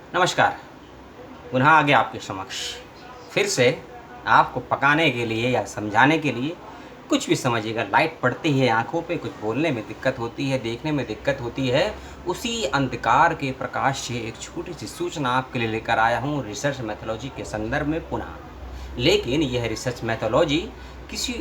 नमस्कार। पुनः आ गया आपके समक्ष फिर से आपको पकाने के लिए या समझाने के लिए। कुछ भी समझिएगा, लाइट पड़ती है आंखों पे, कुछ बोलने में दिक्कत होती है, देखने में दिक्कत होती है। उसी अंधकार के प्रकाश से एक छोटी सी सूचना आपके लिए लेकर आया हूँ रिसर्च मैथोलॉजी के संदर्भ में पुनः। लेकिन यह रिसर्च मैथोलॉजी किसी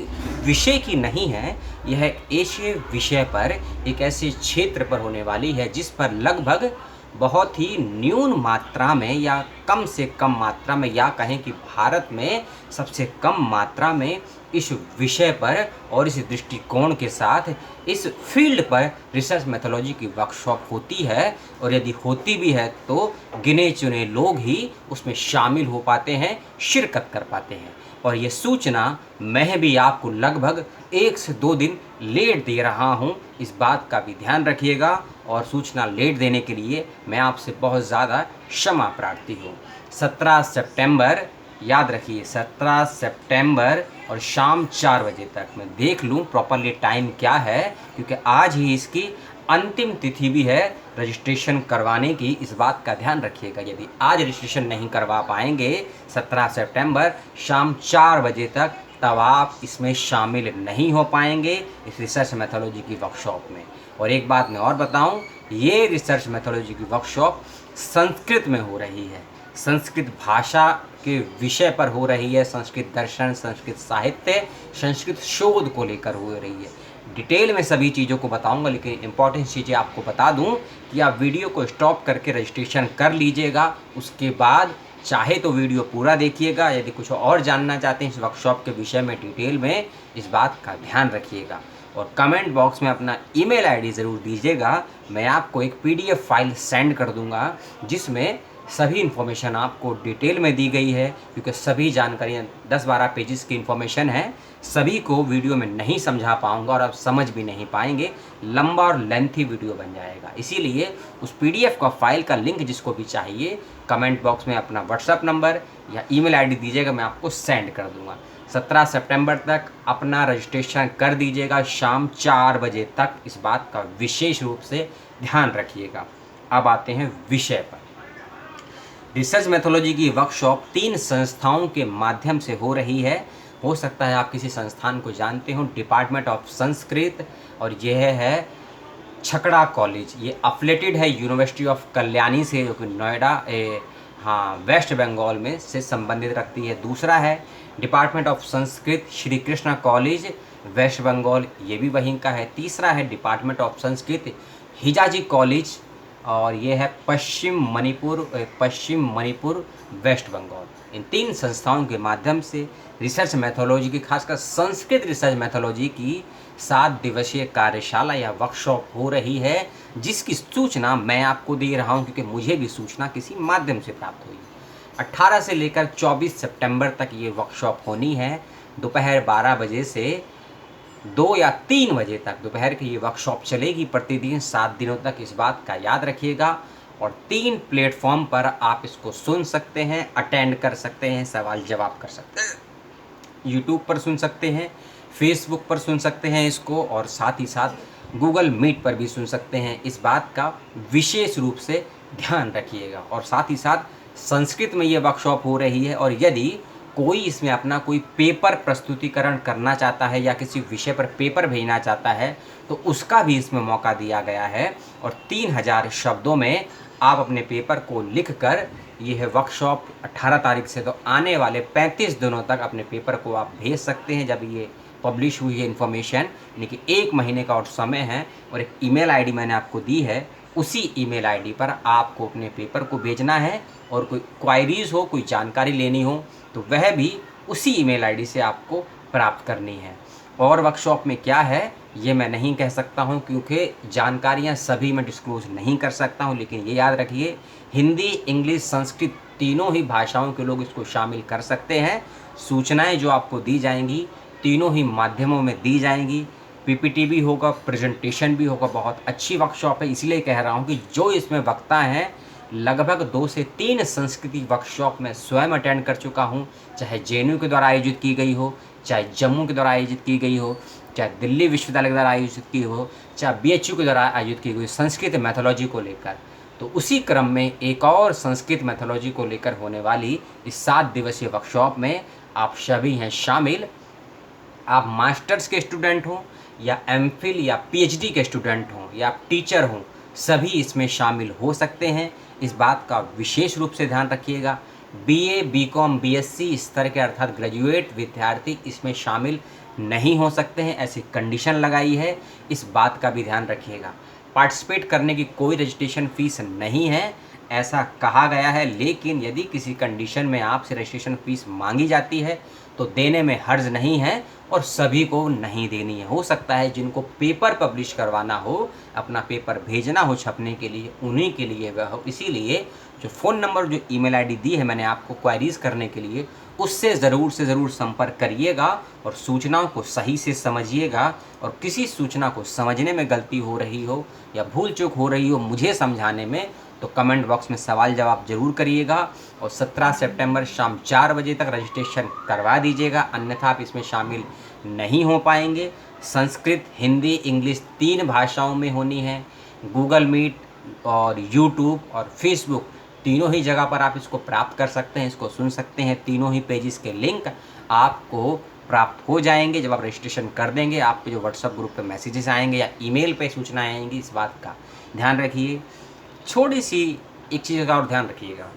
विषय की नहीं है, यह एक ऐसे विषय पर, एक ऐसे क्षेत्र पर होने वाली है जिस पर लगभग बहुत ही न्यून मात्रा में या कम से कम मात्रा में, या कहें कि भारत में सबसे कम मात्रा में इस विषय पर और इस दृष्टिकोण के साथ इस फील्ड पर रिसर्च मैथोलॉजी की वर्कशॉप होती है। और यदि होती भी है तो गिने चुने लोग ही उसमें शामिल हो पाते हैं, शिरकत कर पाते हैं। और ये सूचना मैं भी आपको लगभग 1 से 2 दिन लेट दे रहा हूँ, इस बात का भी ध्यान रखिएगा। और सूचना लेट देने के लिए मैं आपसे बहुत ज़्यादा क्षमा प्रार्थी हूँ। 17 सितंबर, याद रखिए 17 सितंबर और शाम 4 बजे तक। मैं देख लूँ प्रॉपरली टाइम क्या है, क्योंकि आज ही इसकी अंतिम तिथि भी है रजिस्ट्रेशन करवाने की, इस बात का ध्यान रखिएगा। यदि आज रजिस्ट्रेशन नहीं करवा पाएंगे 17 सितंबर शाम 4 बजे तक, तब आप इसमें शामिल नहीं हो पाएंगे इस रिसर्च मैथोलॉजी की वर्कशॉप में। और एक बात मैं और बताऊं, ये रिसर्च मैथोलॉजी की वर्कशॉप संस्कृत में हो रही है, संस्कृत भाषा के विषय पर हो रही है, संस्कृत दर्शन, संस्कृत साहित्य, संस्कृत शोध को लेकर हो रही है। डिटेल में सभी चीज़ों को बताऊंगा, लेकिन इंपॉर्टेंट चीज़ें आपको बता दूं कि आप वीडियो को स्टॉप करके रजिस्ट्रेशन कर लीजिएगा। उसके बाद चाहे तो वीडियो पूरा देखिएगा। यदि कुछ और जानना चाहते हैं इस वर्कशॉप के विषय में डिटेल में, इस बात का ध्यान रखिएगा। और कमेंट बॉक्स में अपना ईमेल आईडी ज़रूर दीजिएगा। मैं आपको एक पीडीएफ फाइल सेंड कर दूंगा जिसमें सभी इन्फॉर्मेशन आपको डिटेल में दी गई है, क्योंकि सभी जानकारियाँ 10-12 पेजेस की इन्फॉर्मेशन है, सभी को वीडियो में नहीं समझा पाऊंगा और आप समझ भी नहीं पाएंगे, लंबा और लेंथी वीडियो बन जाएगा। इसीलिए उस पीडीएफ का फाइल का लिंक जिसको भी चाहिए, कमेंट बॉक्स में अपना व्हाट्सएप नंबर या ईमेल आईडी दीजिएगा, मैं आपको सेंड कर दूंगा। 17 सितंबर तक अपना रजिस्ट्रेशन कर दीजिएगा शाम 4 बजे तक, इस बात का विशेष रूप से ध्यान रखिएगा। अब आते हैं विषय पर। रिसर्च मैथोलॉजी की वर्कशॉप 3 संस्थाओं के माध्यम से हो रही है। हो सकता है आप किसी संस्थान को जानते हो, डिपार्टमेंट ऑफ संस्कृत, और यह है छकड़ा कॉलेज। ये अफिलेटेड है यूनिवर्सिटी ऑफ कल्याणी से, जो कि नोएडा वेस्ट बंगाल में से संबंधित रखती है। दूसरा है department of Sanskrit Shri Krishna college West Bengal, ये भी वहीं का है। तीसरा है department of Sanskrit Hijaji college, और ये है पश्चिम मणिपुर वेस्ट बंगाल। इन 3 संस्थाओं के माध्यम से रिसर्च मैथोलॉजी की, खासकर संस्कृत रिसर्च मैथोलॉजी की 7 दिवसीय कार्यशाला या वर्कशॉप हो रही है, जिसकी सूचना मैं आपको दे रहा हूं, क्योंकि मुझे भी सूचना किसी माध्यम से प्राप्त हुई। 18 से लेकर 24 सितंबर तक ये वर्कशॉप होनी है। दोपहर 12 बजे से 2 या 3 बजे तक दोपहर की ये वर्कशॉप चलेगी प्रतिदिन 7 दिनों तक, इस बात का याद रखिएगा। और 3 प्लेटफॉर्म पर आप इसको सुन सकते हैं, अटेंड कर सकते हैं, सवाल जवाब कर सकते हैं। यूट्यूब पर सुन सकते हैं, फेसबुक पर सुन सकते हैं इसको, और साथ ही साथ गूगल मीट पर भी सुन सकते हैं। इस बात का विशेष रूप से ध्यान रखिएगा। और साथ ही साथ संस्कृत में ये वर्कशॉप हो रही है, और यदि कोई इसमें अपना कोई पेपर प्रस्तुतिकरण करना चाहता है या किसी विषय पर पेपर भेजना चाहता है, तो उसका भी इसमें मौका दिया गया है। और 3000 शब्दों में आप अपने पेपर को लिखकर, ये है वर्कशॉप 18 तारीख से, तो आने वाले 35 दिनों तक अपने पेपर को आप भेज सकते हैं। जब ये पब्लिश हुई है इन्फॉर्मेशन, यानी कि 1 महीने का और समय है। और एक ईमेल आईडी मैंने आपको दी है, उसी ईमेल आईडी पर आपको अपने पेपर को भेजना है। और कोई क्वायरीज हो, कोई जानकारी लेनी हो, तो वह भी उसी ईमेल आईडी से आपको प्राप्त करनी है। और वर्कशॉप में क्या है ये मैं नहीं कह सकता हूँ, क्योंकि जानकारियाँ सभी मैं डिस्क्लोज नहीं कर सकता हूँ। लेकिन ये याद रखिए, हिंदी, इंग्लिश, संस्कृत तीनों ही भाषाओं के लोग इसको शामिल कर सकते हैं। सूचनाएं जो आपको दी जाएंगी तीनों ही माध्यमों में दी जाएंगी। पीपीटी भी होगा, प्रेजेंटेशन भी होगा। बहुत अच्छी वर्कशॉप है, इसलिए कह रहा हूँ कि जो इसमें वक्ता हैं, लगभग 2 से 3 संस्कृति वर्कशॉप में स्वयं अटेंड कर चुका हूँ, चाहे जेएनयू के द्वारा आयोजित की गई हो, चाहे जम्मू के द्वारा आयोजित की गई हो, चाहे दिल्ली विश्वविद्यालय के द्वारा आयोजित की हो, चाहे बीएचयू के द्वारा आयोजित की गई संस्कृत मैथोलॉजी को लेकर। तो उसी क्रम में एक और संस्कृत मैथोलॉजी को लेकर होने वाली इस 7 दिवसीय वर्कशॉप में आप सभी हैं शामिल। आप मास्टर्स के स्टूडेंट हों या एमफिल या पीएचडी के स्टूडेंट हों या आप टीचर हों, सभी इसमें शामिल हो सकते हैं। इस बात का विशेष रूप से ध्यान रखिएगा। बीए, बीकॉम, बीएससी स्तर के अर्थात ग्रेजुएट विद्यार्थी इसमें शामिल नहीं हो सकते हैं, ऐसी कंडीशन लगाई है, इस बात का भी ध्यान रखिएगा। पार्टिसिपेट करने की कोई रजिस्ट्रेशन फ़ीस नहीं है, ऐसा कहा गया है, लेकिन यदि किसी कंडीशन में आपसे रजिस्ट्रेशन फ़ीस मांगी जाती है तो देने में हर्ज नहीं है और सभी को नहीं देनी है। हो सकता है जिनको पेपर पब्लिश करवाना हो, अपना पेपर भेजना हो छपने के लिए, उन्हीं के लिए वह हो। इसीलिए जो फ़ोन नंबर, जो ईमेल आईडी दी है मैंने आपको क्वेरीज़ करने के लिए, उससे ज़रूर से ज़रूर संपर्क करिएगा और सूचनाओं को सही से समझिएगा। और किसी सूचना को समझने में गलती हो रही हो या भूल चूक हो रही हो मुझे समझाने में, तो कमेंट बॉक्स में सवाल जवाब जरूर करिएगा। और 17 सितंबर शाम 4 बजे तक रजिस्ट्रेशन करवा दीजिएगा, अन्यथा आप इसमें शामिल नहीं हो पाएंगे। संस्कृत, हिंदी, इंग्लिश 3 भाषाओं में होनी है। गूगल मीट और यूट्यूब और फेसबुक तीनों ही जगह पर आप इसको प्राप्त कर सकते हैं, इसको सुन सकते हैं। तीनों ही पेजेस के लिंक आपको प्राप्त हो जाएंगे जब आप रजिस्ट्रेशन कर देंगे। आपके जो व्हाट्सएप ग्रुप पे मैसेजेस आएंगे या ईमेल पे सूचनाएं आएंगी, इस बात का ध्यान रखिए। छोटी सी एक चीज़ का और ध्यान रखिएगा,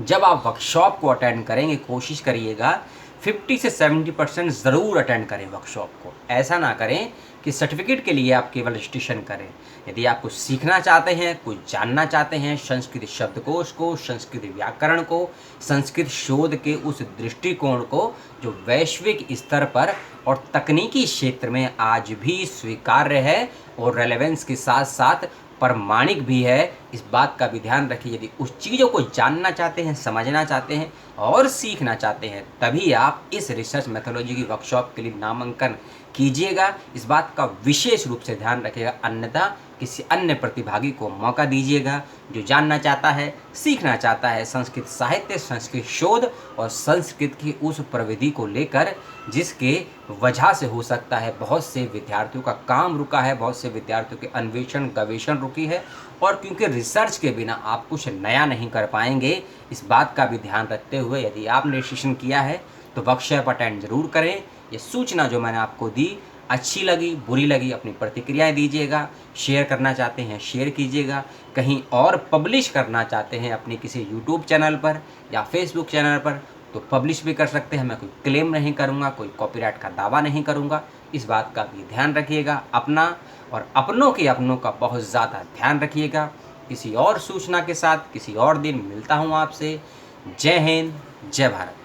जब आप वर्कशॉप को अटेंड करेंगे कोशिश करिएगा 50 से 70% ज़रूर अटेंड करें वर्कशॉप को। ऐसा ना करें कि सर्टिफिकेट के लिए आप केवल रजिस्ट्रेशन करें। यदि आप कुछ सीखना चाहते हैं, कुछ जानना चाहते हैं, संस्कृत शब्दकोश को, संस्कृत व्याकरण को, संस्कृत शोध के उस दृष्टिकोण को जो वैश्विक स्तर पर और तकनीकी क्षेत्र में आज भी स्वीकार्य है और रेलेवेंस के साथ साथ प्रमाणिक भी है, इस बात का भी ध्यान रखिए। यदि उस चीज़ों को जानना चाहते हैं, समझना चाहते हैं और सीखना चाहते हैं, तभी आप इस रिसर्च मैथोलॉजी की वर्कशॉप के लिए नामांकन कीजिएगा। इस बात का विशेष रूप से ध्यान रखिएगा, अन्यथा किसी अन्य प्रतिभागी को मौका दीजिएगा जो जानना चाहता है, सीखना चाहता है संस्कृत साहित्य, संस्कृत शोध और संस्कृत की उस प्रविधि को लेकर जिसके वजह से हो सकता है बहुत से विद्यार्थियों का काम रुका है, बहुत से विद्यार्थियों के अन्वेषण गवेषण रुकी है। और क्योंकि रिसर्च के बिना आप कुछ नया नहीं कर पाएंगे, इस बात का भी ध्यान रखते हुए यदि आपने रजिस्ट्रेशन किया है तो वर्कशॉप अटेंड जरूर करें। ये सूचना जो मैंने आपको दी अच्छी लगी, बुरी लगी, अपनी प्रतिक्रियाएं दीजिएगा। शेयर करना चाहते हैं शेयर कीजिएगा, कहीं और पब्लिश करना चाहते हैं अपने किसी यूट्यूब चैनल पर या फेसबुक चैनल पर तो पब्लिश भी कर सकते हैं। मैं कोई क्लेम नहीं करूँगा, कोई कॉपीराइट का दावा नहीं करूँगा, इस बात का भी ध्यान रखिएगा। अपना और अपनों का बहुत ज़्यादा ध्यान रखिएगा। किसी और सूचना के साथ किसी और दिन मिलता हूँ आपसे। जय हिंद, जय भारत।